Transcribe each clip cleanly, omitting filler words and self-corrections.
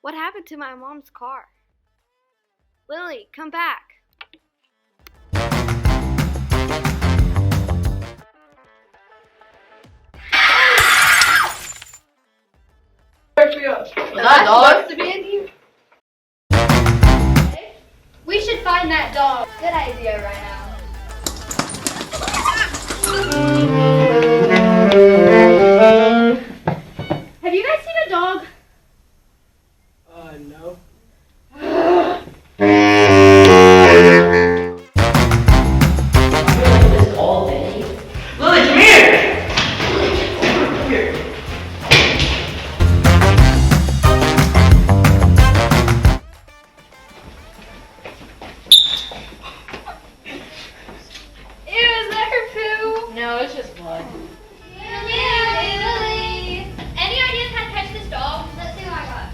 What happened to my mom's car? Lily, come back. Was that dog? To be in here? We should find that dog. Good idea right now. Have you guys seen a dog? No. Lily, come here! Come here. Ew, is that her poo? No, it's just blood. Lily. Any ideas how to catch this dog? Let's see what I got.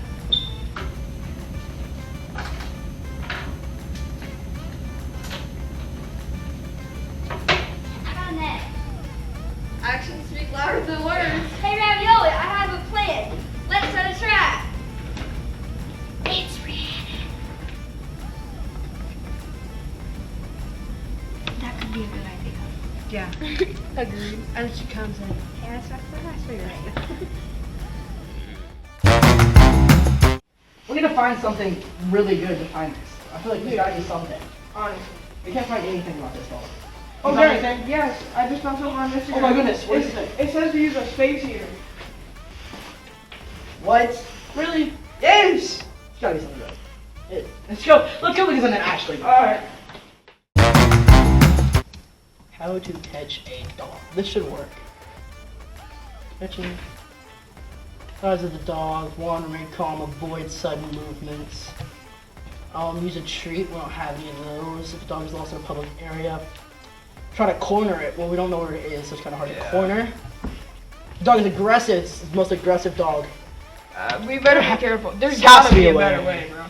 I got a net. Actions speak louder than words. Hey Ravioli, I have a plan. Let's set a trap. It's Rhiannon. That could be a good idea. Yeah. Agreed. And she comes in. Yeah, that's what you're right. We need to find something really good to find this. I feel like we gotta do something. Honestly. We can't find anything about this dog. Oh, You there. found anything? Yes, I just found something on Instagram. Oh my goodness, what is it? It says to use a space heater. What? Really? Yes! It's gotta be something good. Let's go look at an actually. Alright. How to catch a dog. This should work. Catching. Eyes of the dog, wandering, calm, avoid sudden movements. Use a treat. We don't have any of those. If the dog is lost in a public area, try to corner it. Well, we don't know where it is, so it's kind of hard to corner. The dog is aggressive. It's the most aggressive dog. We better be careful. There's Gotta gotta be be a a way. better way, bro.